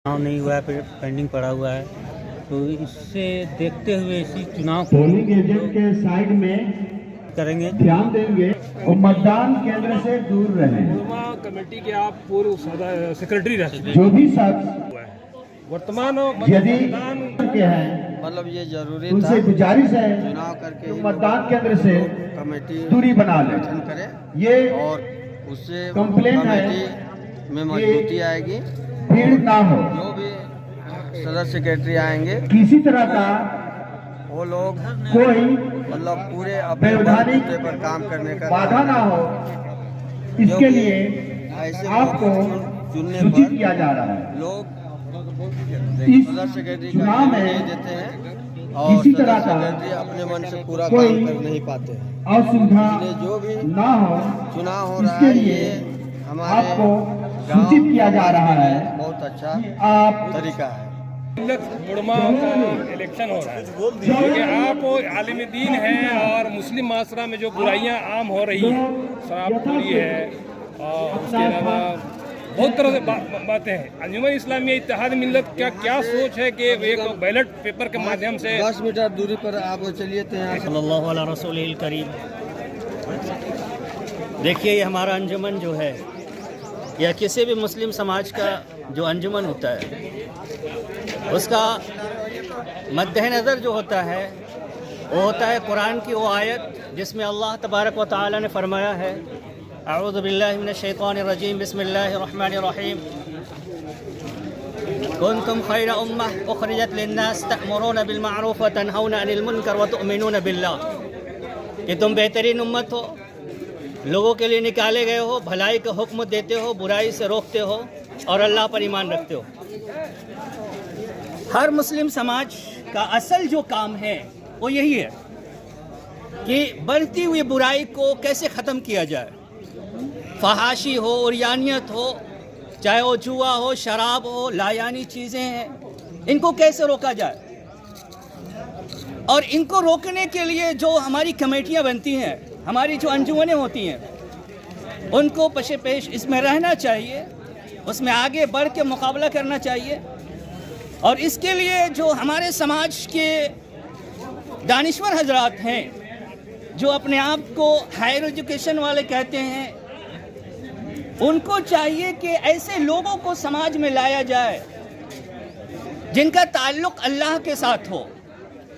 चुनाव नहीं हुआ है, पेंडिंग पड़ा हुआ है, तो इससे देखते हुए इसी चुनाव को पोलिंग एजेंट के साइड में करेंगे। ध्यान देंगे और मतदान केंद्र से दूर रहें। कमेटी के आप पूर्व सेक्रेटरी रह चुके जो भी साथ वर्तमान यदि के हैं मतलब ये जरूरी था उनसे गुजारिश है चुनाव करके कि मतदान केंद्र से कमेटी दूरी बना लें। गठन करे ये और उससे कंप्लेंट है कमेटी में मजबूती आएगी। भीड़ ना हो, जो भी सदस्य सेक्रेटरी आएंगे किसी तरह का वो लोग कोई मतलब पूरे अपने वैधानिक बलबूते पर काम करने का बाधा ना हो, इसके लिए ऐसे आपको चुनने सूचित पर किया जा रहा है। लोग इस सदस्य सेक्रेटरी चुनाव का में नहीं देते हैं और किसी सदस्य तरह का सेक्रेटरी अपने मन से पूरा कोई काम कर नहीं पाते हैं। असुविधा इसलिए जो भी ना हो, चुनाव हो रहा इसके है लिए ये हमारे आपको गांव सूचित किया जा रहा है। बहुत अच्छा आप तरीका है। मुड़मा का इलेक्शन हो रहा है क्योंकि आप आलिम दीन हैं और मुस्लिम माशरा में जो बुराइयां आम हो रही हैं, शराबखोरी है और उसके अलावा बहुत तरह से बातें हैं। अंजुमन इस्लामिया इत्तेहाद मिल्लत का क्या सोच है कि एक बैलेट पेपर के माध्यम से 10 मीटर दूरी पर आप चलिए तो यहाँ से सल्लल्लाहु अलैहि रसूलिल करीम। देखिए, ये हमारा अंजुमन जो है या किसी भी मुस्लिम समाज का जो अंजुमन होता है उसका मद्देनज़र जो होता है वो होता है कुरान की वो आयत जिसमें अल्लाह तबारक व तआला ने फरमाया है, अऊज़ु बिल्लाहि मिनश शैतानिर रजीम, बिस्मिल्लाहिर रहमानिर रहीम, कुंतुम खैरा उम्मह उखरिजत लिन्नास तअमुरूना बिल मारूफ व तनहौना अनिल मुनकर व तु'मिनूना बिल्लाह, कि तुम बेहतरीन उम्मत हो, लोगों के लिए निकाले गए हो, भलाई का हुक्म देते हो, बुराई से रोकते हो और अल्लाह पर ईमान रखते हो। हर मुस्लिम समाज का असल जो काम है वो यही है कि बढ़ती हुई बुराई को कैसे ख़त्म किया जाए। फहाशी हो, उरियानियत हो, चाहे वो जुआ हो, शराब हो, लायानी चीज़ें हैं, इनको कैसे रोका जाए। और इनको रोकने के लिए जो हमारी कमेटियां बनती हैं, हमारी जो अंजुमनें होती हैं, उनको पेश पेश इसमें रहना चाहिए, उसमें आगे बढ़ के मुकाबला करना चाहिए। और इसके लिए जो हमारे समाज के दानिश्वर हजरात हैं, जो अपने आप को हायर एजुकेशन वाले कहते हैं, उनको चाहिए कि ऐसे लोगों को समाज में लाया जाए जिनका ताल्लुक़ अल्लाह के साथ हो,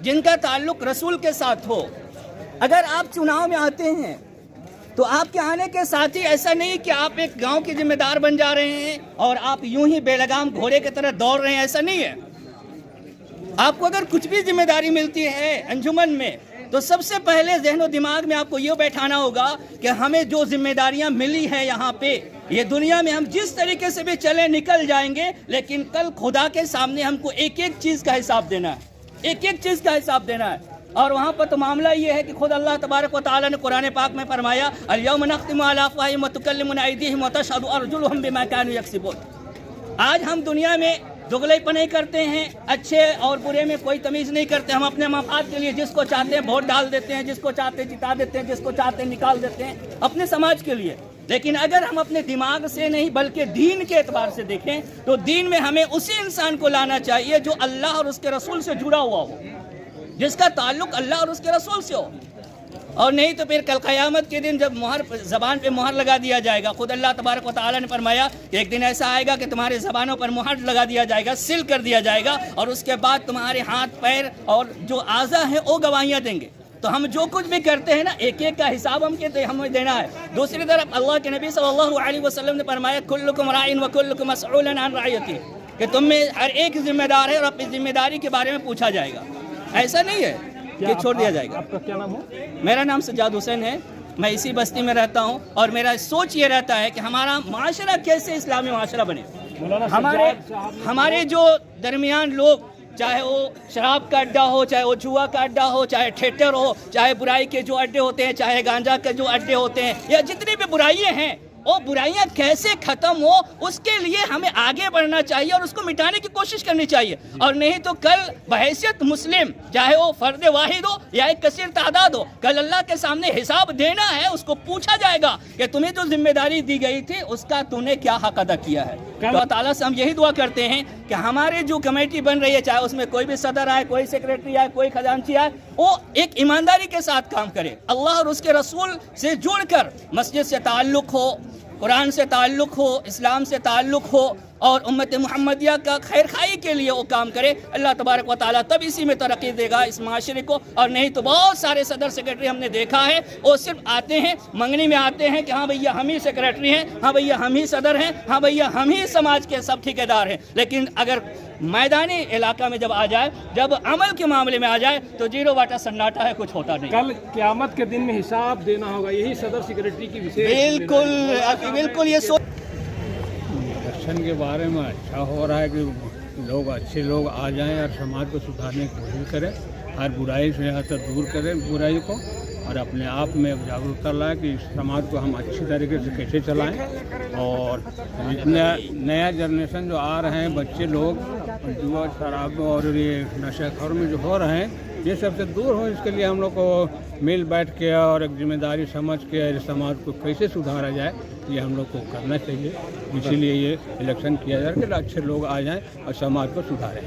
जिनका ताल्लुक़ रसूल के साथ हो। अगर आप चुनाव में आते हैं तो आपके आने के साथ ही ऐसा नहीं कि आप एक गांव के जिम्मेदार बन जा रहे हैं और आप यूं ही बेलगाम घोड़े की तरह दौड़ रहे हैं, ऐसा नहीं है। आपको अगर कुछ भी जिम्मेदारी मिलती है अंजुमन में तो सबसे पहले ज़हन व दिमाग में आपको ये बैठाना होगा कि हमें जो जिम्मेदारियां मिली हैं यहाँ पे, ये दुनिया में हम जिस तरीके से भी चले निकल जाएंगे, लेकिन कल खुदा के सामने हमको एक एक चीज़ का हिसाब देना है, एक एक चीज़ का हिसाब देना है। और वहाँ पर तो मामला ये है कि खुद अल्लाह तबारक व तआला ने कुरान पाक में फरमाया, अल-यौम नख्तिमु अला अफ़वाहिहिम व तुकल्लिमुना अयदीहिम व तशहदु अर्जुलुहुम बिमा कानू यक्सिबून। आज हम दुनिया में दुगलेपन नहीं करते हैं, अच्छे और बुरे में कोई तमीज़ नहीं करते। हम अपने मफाद के लिए जिसको चाहते हैं वोट डाल देते हैं, जिसको चाहते हैं जिता देते हैं, जिसको चाहते हैं निकाल देते हैं अपने समाज के लिए। लेकिन अगर हम अपने दिमाग से नहीं बल्कि दीन के एतबार से देखें तो दीन में हमें उसी इंसान को लाना चाहिए जो अल्लाह और उसके रसूल से जुड़ा हुआ हो, जिसका ताल्लुक अल्लाह और उसके रसूल से हो। और नहीं तो फिर कल क़यामत के दिन जब मुहर ज़बान पे मुहर लगा दिया जाएगा, खुद अल्लाह तबारक व तआला ने फरमाया कि एक दिन ऐसा आएगा कि तुम्हारे ज़बानों पर मुहर लगा दिया जाएगा, सील कर दिया जाएगा, और उसके बाद तुम्हारे हाथ पैर और जो आज़ा हैं वो गवाहियाँ देंगे। तो हम जो कुछ भी करते हैं ना, एक एक का हिसाब हमें देना है। दूसरी तरफ अल्लाह के नबी सल्लल्लाहु अलैहि वसल्लम ने फरमाया, कुल्लुकुम राइन व कुल्लुकुम मसऊलन अन रअयती, कि तुम में हर एक जिम्मेदार है और अपनी जिम्मेदारी के बारे में पूछा जाएगा। ऐसा नहीं है कि छोड़ दिया जाएगा। आपका क्या नाम हो? मेरा नाम सज्जाद हुसैन है, मैं इसी बस्ती में रहता हूँ और मेरा सोच ये रहता है कि हमारा माशरा कैसे इस्लामी माशरा बने। हमारे जो दरमियान लोग, चाहे वो शराब का अड्डा हो, चाहे वो जुआ का अड्डा हो, चाहे थिएटर हो, चाहे बुराई के जो अड्डे होते हैं, चाहे गांजा के जो अड्डे होते हैं, या जितनी भी बुराइयां हैं, اور برائیاں کیسے ختم ہو اس کے لیے ہمیں آگے بڑھنا چاہیے اور اس کو مٹانے کی کوشش کرنی چاہیے. اور نہیں تو کل بحیثیت مسلم چاہے وہ فرد واحد ہو یا ایک کثیر تعداد ہو, کل اللہ کے سامنے حساب دینا ہے. اس کو پوچھا جائے گا کہ تمہیں جو ذمہ داری دی گئی تھی اس کا تو نے کیا حق ادا کیا ہے. تو اللہ تعالیٰ سے ہم یہی دعا کرتے ہیں کہ ہمارے جو کمیٹی بن رہی ہے, چاہے اس میں کوئی بھی صدر آئے, کوئی سیکریٹری آئے, کوئی خزانچی آئے, وہ ایک ایمانداری کے ساتھ کام کرے, اللہ اور اس کے رسول سے جڑ کر مسجد سے تعلق ہو, قرآن سے تعلق ہو, اسلام سے تعلق ہو, اور امت محمدیہ کا خیر خواہی کے لیے وہ کام کرے. اللہ تبارک و تعالیٰ تب اسی میں ترقی دے گا اس معاشرے کو. اور نہیں تو بہت سارے صدر سیکریٹری ہم نے دیکھا ہے, وہ صرف آتے ہیں منگنی میں آتے ہیں کہ ہاں بھیا ہم ہی سیکریٹری ہیں, ہاں بھیا ہم ہی صدر ہیں, ہاں بھیا ہم ہی سماج کے سب ٹھیکیدار ہیں. لیکن اگر میدانی علاقہ میں جب آ جائے, جب عمل کے معاملے میں آ جائے تو زیرو واٹا سناٹا ہے, کچھ ہوتا نہیں. کل قیامت کے دن میں حساب دینا ہوگا, یہی صدر سیکریٹری کی بالکل یہ سوچ الیکشن کے بارے میں اچھا ہو رہا ہے کہ لوگ اچھے لوگ آ جائیں اور سماج کو سدھارنے کی کوشش کریں, ہر برائی سے یہاں تک دور کریں برائی کو, اور اپنے آپ میں جاگرکتا لائیں کہ اس سماج کو ہم اچھی طریقے سے کیسے چلائیں. اور اتنا نیا جنریشن جو آ رہے ہیں بچے لوگ جوا شراب اور یہ نشہ خور میں جو ہو رہے ہیں, یہ سب سے دور ہو, اس کے لیے ہم لوگ کو مل بیٹھ کے اور ایک ذمہ داری سمجھ کے سماج کو کیسے سدھارا جائے یہ ہم لوگ کو کرنا چاہیے. اسی لیے یہ الیکشن کیا جائے کہ اچھے لوگ آ جائیں اور سماج کو سدھاریں.